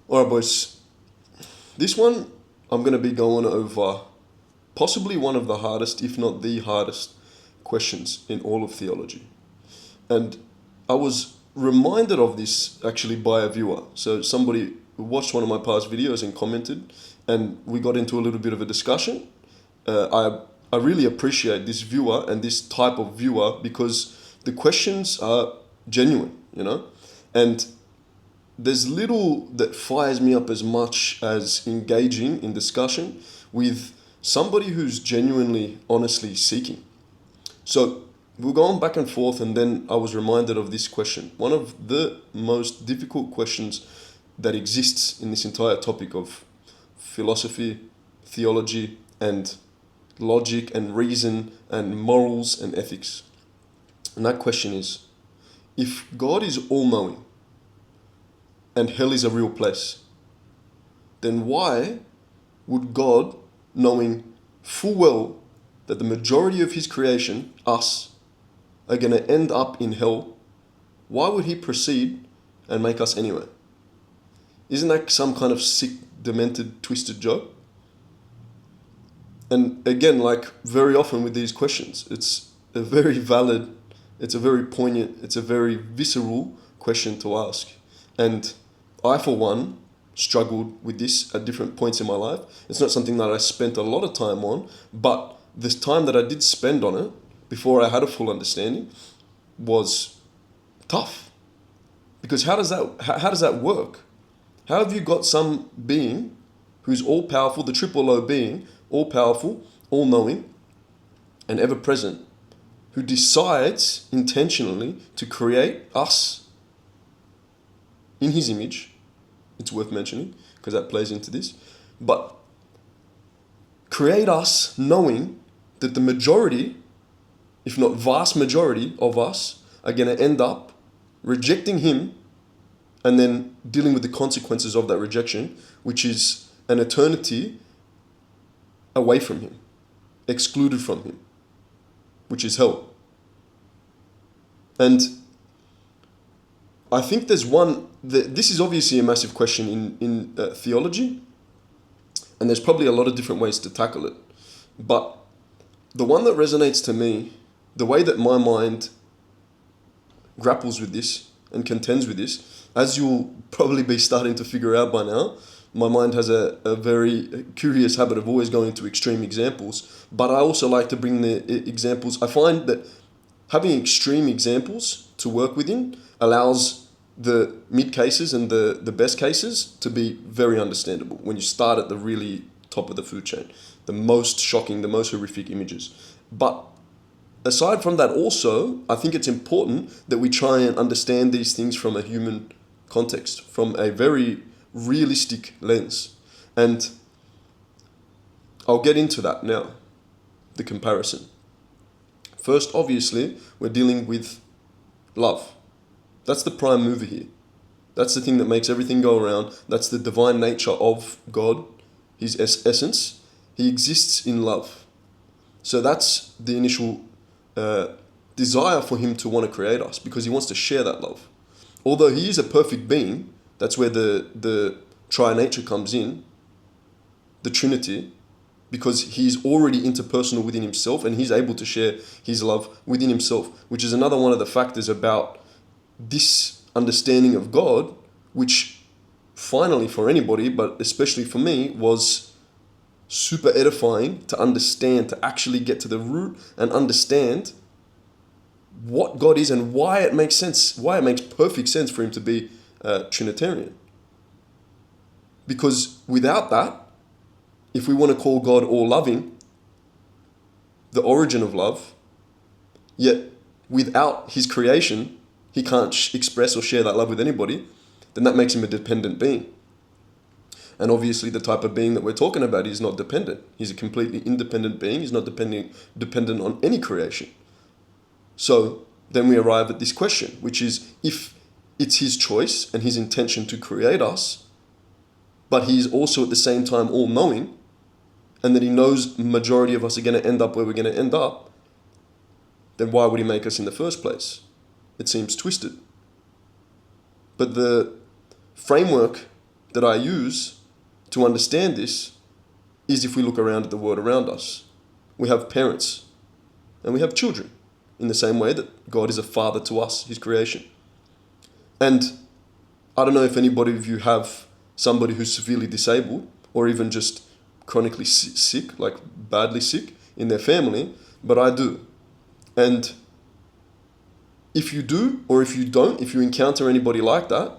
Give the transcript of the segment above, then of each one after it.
All right, boys. This one I'm going to be going over possibly one of the hardest, if not the hardest, questions in all of theology. And I was reminded of this actually by a viewer. So somebody watched one of my past videos and commented, and we got into a little bit of a discussion. I really appreciate this viewer and this type of viewer because the questions are genuine, and there's little that fires me up as much as engaging in discussion with somebody who's genuinely, honestly seeking. So we're going back and forth, and then I was reminded of this question. One of the most difficult questions that exists in this entire topic of philosophy, theology, and logic and reason and morals and ethics. And that question is, if God is all-knowing and hell is a real place, then why would God, knowing full well that the majority of his creation, us, are going to end up in hell, why would he proceed and make us anyway? Isn't that some kind of sick, demented, twisted joke? And again, like very often with these questions, it's a very valid, it's a very poignant, it's a very visceral question to ask. And I, for one, struggled with this at different points in my life. It's not something that I spent a lot of time on, but this time that I did spend on it, before I had a full understanding, was tough. Because how does that work? How have you got some being who's all-powerful, the triple O being, all-powerful, all-knowing, and ever-present, who decides intentionally to create us in his image? It's worth mentioning because that plays into this. But create us knowing that the majority, if not vast majority of us, are going to end up rejecting him and then dealing with the consequences of that rejection, which is an eternity away from him, excluded from him, which is hell. And I think there's this is obviously a massive question in theology, and there's probably a lot of different ways to tackle it. But the one that resonates to me, the way that my mind grapples with this and contends with this, as you'll probably be starting to figure out by now, my mind has a very curious habit of always going to extreme examples, but I also like to bring the examples. I find that having extreme examples to work within allows the mid cases and the best cases to be very understandable when you start at the really top of the food chain, the most shocking, the most horrific images. But aside from that also, I think it's important that we try and understand these things from a human context, from a very realistic lens. And I'll get into that now, the comparison. First, obviously, we're dealing with love. That's the prime mover here. That's the thing that makes everything go around. That's the divine nature of God, his essence. He exists in love. So that's the initial desire for him to want to create us, because he wants to share that love. Although he is a perfect being, that's where the tri-nature comes in, the Trinity, because he's already interpersonal within himself and he's able to share his love within himself, which is another one of the factors about this understanding of God, which finally for anybody, but especially for me, was super edifying to understand, to actually get to the root and understand what God is and why it makes sense, why it makes perfect sense for him to be Trinitarian. Because without that, if we want to call God all-loving, the origin of love, yet without his creation, he can't express or share that love with anybody, then that makes him a dependent being. And obviously the type of being that we're talking about is not dependent. He's a completely independent being. He's not dependent on any creation. So then we arrive at this question, which is, if it's his choice and his intention to create us, but he's also at the same time all-knowing, and that he knows the majority of us are going to end up where we're going to end up, then why would he make us in the first place? It seems twisted. But the framework that I use to understand this is if we look around at the world around us. We have parents and we have children in the same way that God is a father to us, his creation. And I don't know if anybody of you have somebody who's severely disabled or even just chronically sick, like badly sick in their family, but I do. And if you do, or if you don't, if you encounter anybody like that,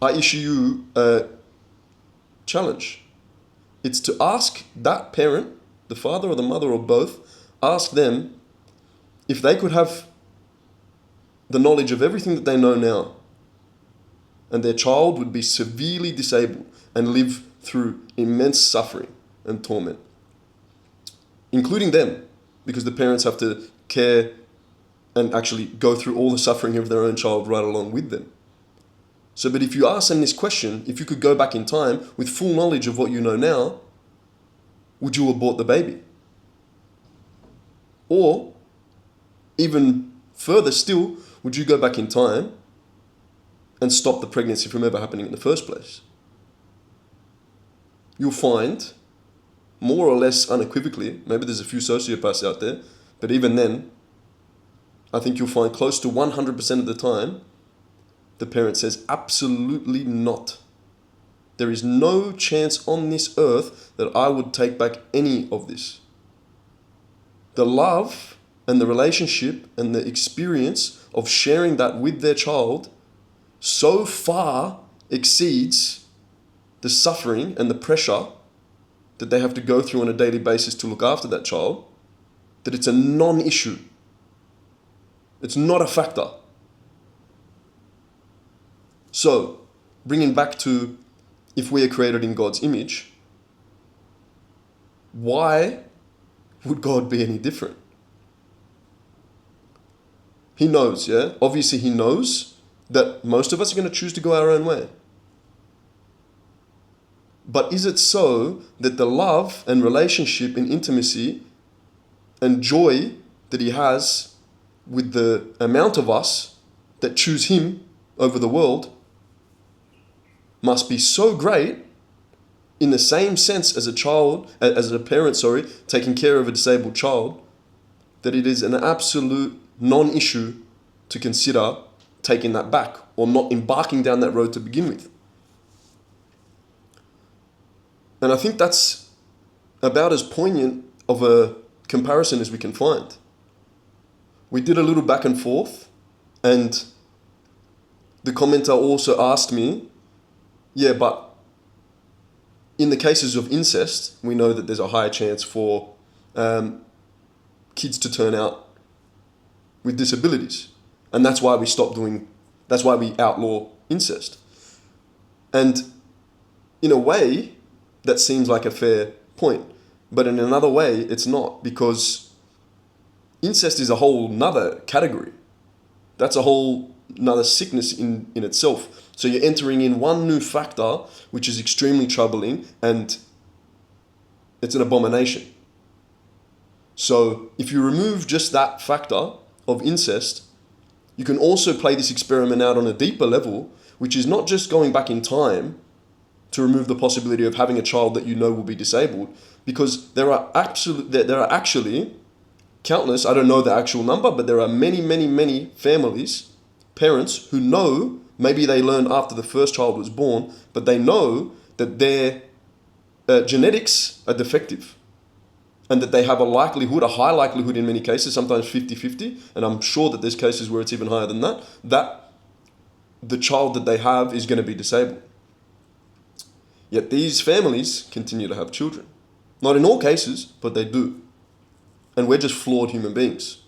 I issue you a challenge. It's to ask that parent, the father or the mother or both, ask them if they could have the knowledge of everything that they know now, and their child would be severely disabled and live through immense suffering and torment, including them, because the parents have to care and actually go through all the suffering of their own child right along with them. So, but if you ask them this question, if you could go back in time with full knowledge of what you know now, would you abort the baby? Or, even further still, would you go back in time and stop the pregnancy from ever happening in the first place? You'll find, more or less unequivocally, maybe there's a few sociopaths out there, but even then, I think you'll find close to 100% of the time, the parent says, absolutely not. There is no chance on this earth that I would take back any of this. The love and the relationship and the experience of sharing that with their child so far exceeds the suffering and the pressure that they have to go through on a daily basis to look after that child, that it's a non-issue. It's not a factor. So, bringing back to if we are created in God's image, why would God be any different? He knows, yeah? Obviously he knows that most of us are going to choose to go our own way. But is it so that the love and relationship and intimacy and joy that he has with the amount of us that choose him over the world must be so great in the same sense as a parent, taking care of a disabled child, that it is an absolute non-issue to consider taking that back or not embarking down that road to begin with. And I think that's about as poignant of a comparison as we can find. We did a little back and forth, and the commenter also asked me, yeah, but in the cases of incest, we know that there's a higher chance for kids to turn out with disabilities. And that's why we outlaw incest. And in a way, that seems like a fair point. But in another way, it's not, because incest is a whole nother category. That's a whole nother sickness in itself. So you're entering in one new factor, which is extremely troubling, and it's an abomination. So if you remove just that factor of incest, you can also play this experiment out on a deeper level, which is not just going back in time to remove the possibility of having a child that you know will be disabled, because there are actually countless, I don't know the actual number, but there are many families, parents who know, maybe they learned after the first child was born, but they know that their genetics are defective, and that they have a high likelihood in many cases, sometimes 50-50, and I'm sure that there's cases where it's even higher than that, that the child that they have is going to be disabled. Yet these families continue to have children. Not in all cases, but they do. And we're just flawed human beings.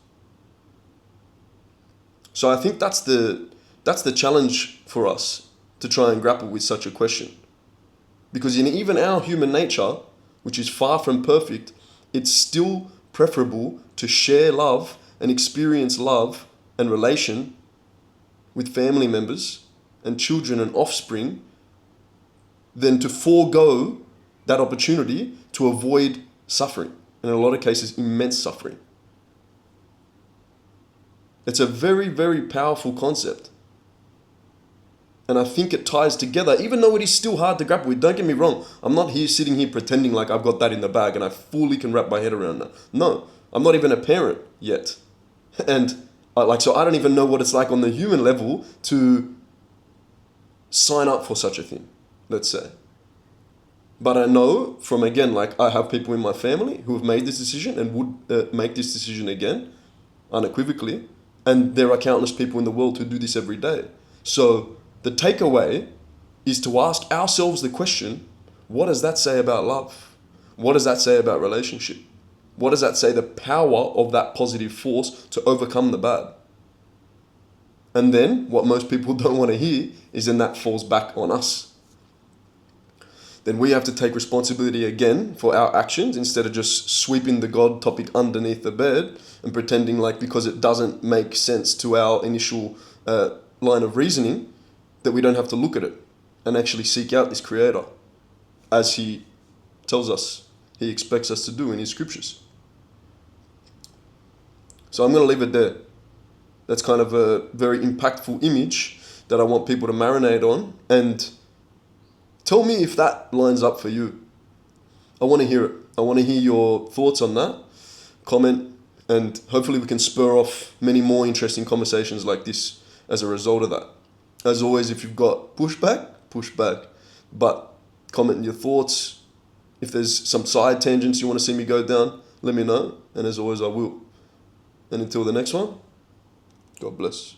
So I think that's the challenge for us, to try and grapple with such a question. Because in even our human nature, which is far from perfect, it's still preferable to share love and experience love and relation with family members and children and offspring than to forego that opportunity to avoid suffering, and in a lot of cases, immense suffering. It's a very, very powerful concept. And I think it ties together, even though it is still hard to grapple with. Don't get me wrong. I'm not sitting here pretending like I've got that in the bag and I fully can wrap my head around that. No, I'm not even a parent yet. And so I don't even know what it's like on the human level to sign up for such a thing, let's say. But I know from, again, like I have people in my family who have made this decision and would make this decision again, unequivocally. And there are countless people in the world who do this every day. So the takeaway is to ask ourselves the question, what does that say about love? What does that say about relationship? What does that say the power of that positive force to overcome the bad? And then what most people don't want to hear is then that falls back on us. Then we have to take responsibility again for our actions instead of just sweeping the God topic underneath the bed and pretending like because it doesn't make sense to our initial line of reasoning that we don't have to look at it and actually seek out this Creator as He tells us He expects us to do in His scriptures. So I'm going to leave it there. That's kind of a very impactful image that I want people to marinate on, and tell me if that lines up for you. I want to hear it. I want to hear your thoughts on that. Comment, and hopefully we can spur off many more interesting conversations like this as a result of that. As always, if you've got pushback, push back. But comment your thoughts. If there's some side tangents you want to see me go down, let me know. And as always, I will. And until the next one, God bless.